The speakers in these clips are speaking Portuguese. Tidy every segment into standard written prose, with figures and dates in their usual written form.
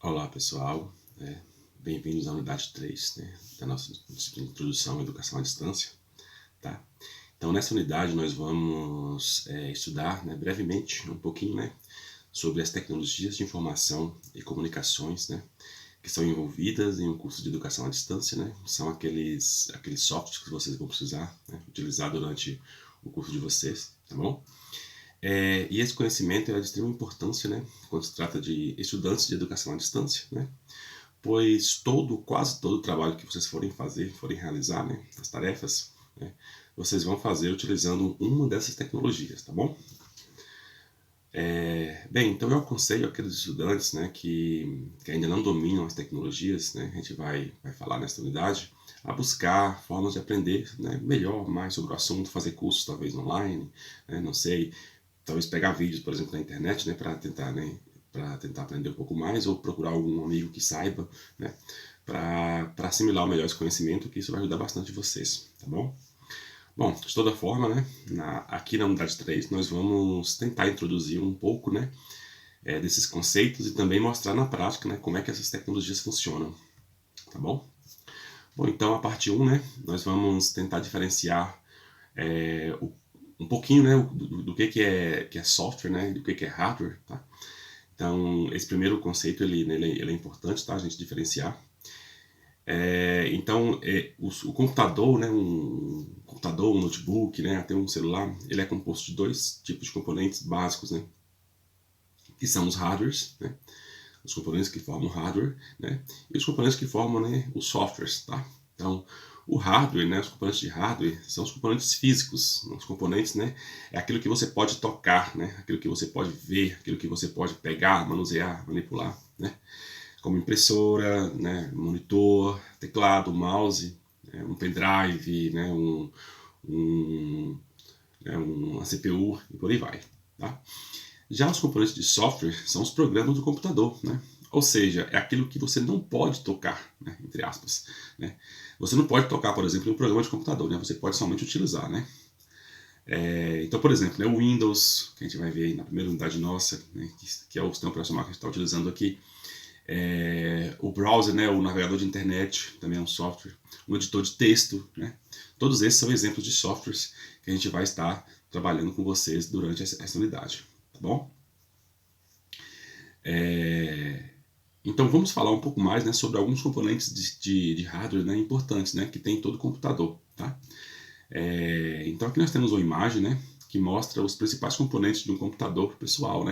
Olá pessoal, bem-vindos à unidade 3 da nossa disciplina de Introdução à Educação à Distância. Tá? Então nessa unidade nós vamos estudar brevemente um pouquinho sobre as tecnologias de informação e comunicações que são envolvidas em um curso de educação à distância. São aqueles softwares que vocês vão precisar utilizar durante o curso de vocês, tá bom? E esse conhecimento é de extrema importância quando se trata de estudantes de educação à distância, pois quase todo o trabalho que vocês forem realizar, as tarefas, vocês vão fazer utilizando uma dessas tecnologias, tá bom? Bem, então eu aconselho aqueles estudantes que ainda não dominam as tecnologias, a gente vai falar nesta unidade, a buscar formas de aprender melhor, mais sobre o assunto, fazer cursos talvez online, não sei, talvez pegar vídeos, por exemplo, na internet, para tentar aprender um pouco mais, ou procurar algum amigo que saiba, para assimilar melhor esse conhecimento, que isso vai ajudar bastante vocês, tá bom? Bom, de toda forma, aqui na unidade 3, nós vamos tentar introduzir um pouco desses conceitos e também mostrar na prática como é que essas tecnologias funcionam, tá bom? Bom, então a parte 1, nós vamos tentar diferenciar um pouquinho do que é software, do que é hardware, tá? Então esse primeiro conceito ele é importante, tá? A gente diferenciar. Então o computador, um computador, um notebook, até um celular, ele é composto de dois tipos de componentes básicos, que são os hardwares, os componentes que formam o hardware, e os componentes que formam os softwares, tá? Então, o hardware, os componentes de hardware são os componentes físicos. Os componentes, é aquilo que você pode tocar, aquilo que você pode ver, aquilo que você pode pegar, manusear, manipular, como impressora, monitor, teclado, mouse, um pendrive, uma CPU e por aí vai, tá? Já os componentes de software são os programas do computador, ou seja, é aquilo que você não pode tocar, entre aspas, Você não pode tocar, por exemplo, em um programa de computador, você pode somente utilizar, Então, por exemplo, o Windows, que a gente vai ver aí na primeira unidade nossa, que é o sistema operacional que a gente está utilizando aqui, o browser, o navegador de internet, também é um software, um editor de texto, Todos esses são exemplos de softwares que a gente vai estar trabalhando com vocês durante essa unidade, tá bom? Então vamos falar um pouco mais sobre alguns componentes de hardware importantes que tem em todo computador, tá? Então aqui nós temos uma imagem que mostra os principais componentes de um computador pessoal,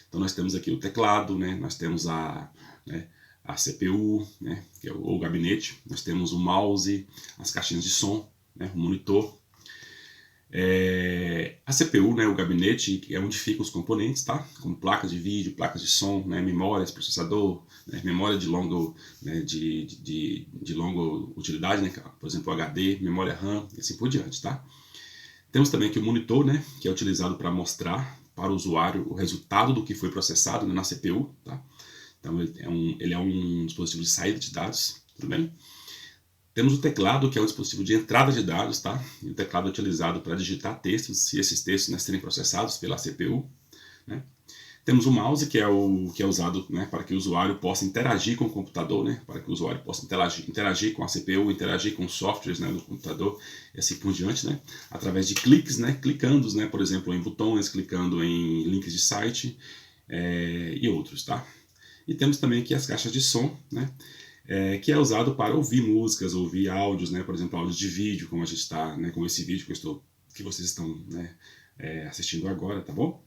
Então nós temos aqui o teclado, nós temos a CPU, que é o gabinete, nós temos o mouse, as caixinhas de som, o monitor. A CPU, o gabinete, é onde ficam os componentes, tá? Como placas de vídeo, placas de som, memórias, processador, memória de longa utilidade, por exemplo, HD, memória RAM e assim por diante, tá? Temos também aqui o monitor, que é utilizado para mostrar para o usuário o resultado do que foi processado na CPU, tá? Então ele é um dispositivo de saída de dados, tudo bem? Temos o teclado, que é um dispositivo de entrada de dados, tá? E o teclado é utilizado para digitar textos, se esses textos serem processados pela CPU, Temos o mouse, que é usado para que o usuário possa interagir com o computador, para que o usuário possa interagir com a CPU, interagir com os softwares do computador e assim por diante, através de cliques, clicando, por exemplo, em botões, clicando em links de site e outros, tá? E temos também aqui as caixas de som, que é usado para ouvir músicas, ouvir áudios, por exemplo, áudios de vídeo, como a gente está, como esse vídeo que vocês estão assistindo agora, tá bom?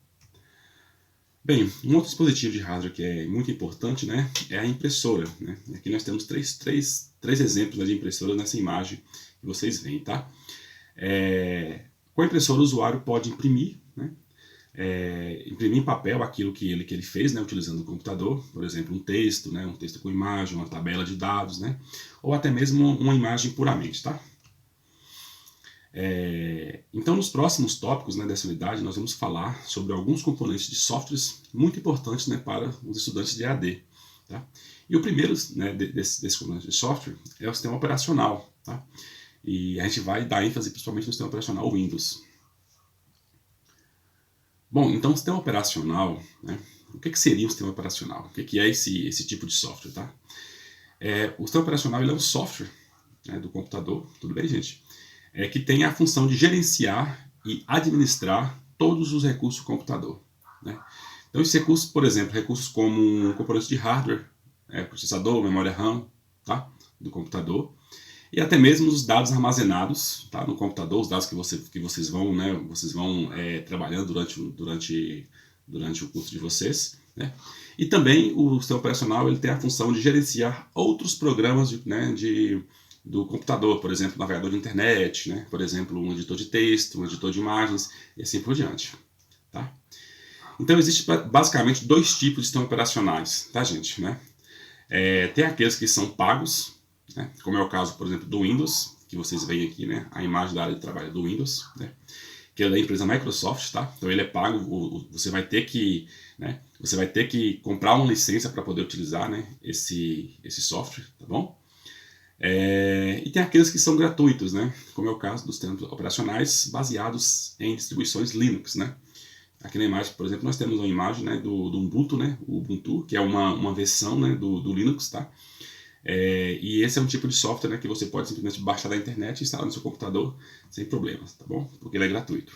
Bem, um outro dispositivo de hardware que é muito importante, é a impressora, Aqui nós temos três exemplos de impressora nessa imagem que vocês veem, tá? Com a impressora o usuário pode imprimir, imprimir em papel aquilo que ele fez, utilizando o computador, por exemplo, um texto com imagem, uma tabela de dados, ou até mesmo uma imagem puramente, tá? Então, nos próximos tópicos dessa unidade, nós vamos falar sobre alguns componentes de softwares muito importantes para os estudantes de EAD, tá? E o primeiro desses componentes de software é o sistema operacional, tá? E a gente vai dar ênfase principalmente no sistema operacional Windows. Bom, então o sistema operacional, O que seria um sistema operacional? O que é esse tipo de software, tá? O sistema operacional ele é um software, né, do computador, tudo bem, gente? Que tem a função de gerenciar e administrar todos os recursos do computador, né? Então, esses recursos, por exemplo, recursos como componentes de hardware, processador, memória RAM, tá, do computador, e até mesmo os dados armazenados, tá, no computador, os dados que vocês vão, né, trabalhando durante o curso de vocês, né? E também o sistema operacional ele tem a função de gerenciar outros programas do computador, por exemplo, navegador de internet, né? Por exemplo, um editor de texto, um editor de imagens e assim por diante, tá? Então, existem basicamente dois tipos de sistemas operacionais, tá, gente, né? Tem aqueles que são pagos, né? Como é o caso, por exemplo, do Windows, que vocês veem aqui, né? A imagem da área de trabalho do Windows, né? Que é da empresa Microsoft, tá? Então ele é pago, você vai ter que, né? Você vai ter que comprar uma licença para poder utilizar, né? Esse software, tá bom? E tem aqueles que são gratuitos, né? Como é o caso dos sistemas operacionais baseados em distribuições Linux, né? Aqui na imagem, por exemplo, nós temos uma imagem, né, do Ubuntu, né? O Ubuntu, que é uma versão, né, do Linux, tá? E esse é um tipo de software, né, que você pode simplesmente baixar da internet e instalar no seu computador sem problemas, tá bom? Porque ele é gratuito.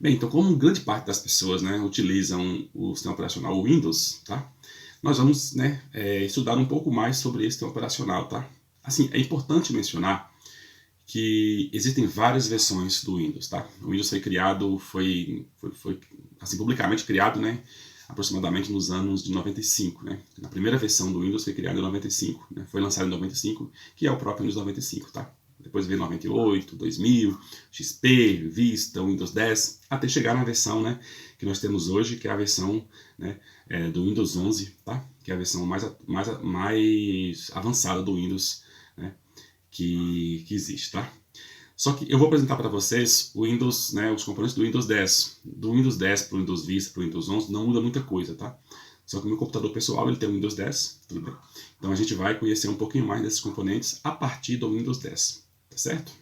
Bem, então como grande parte das pessoas, né, utilizam o sistema operacional Windows, tá? Nós vamos, né, estudar um pouco mais sobre esse sistema operacional, tá? Assim, é importante mencionar que existem várias versões do Windows, tá? O Windows foi criado, foi assim, publicamente criado, né, aproximadamente nos anos de 95, né? A primeira versão do Windows foi criada em 95, né? Foi lançada em 95, que é o próprio Windows 95, tá? Depois veio 98, 2000, XP, Vista, Windows 10, até chegar na versão, né, que nós temos hoje, que é a versão, né, do Windows 11, tá? Que é a versão mais avançada do Windows, né, que existe, tá? Só que eu vou apresentar para vocês o Windows, né, os componentes do Windows 10. Do Windows 10 para o Windows Vista para o Windows 11 não muda muita coisa, tá? Só que o meu computador pessoal ele tem o Windows 10, tudo bem? Então a gente vai conhecer um pouquinho mais desses componentes a partir do Windows 10, tá certo?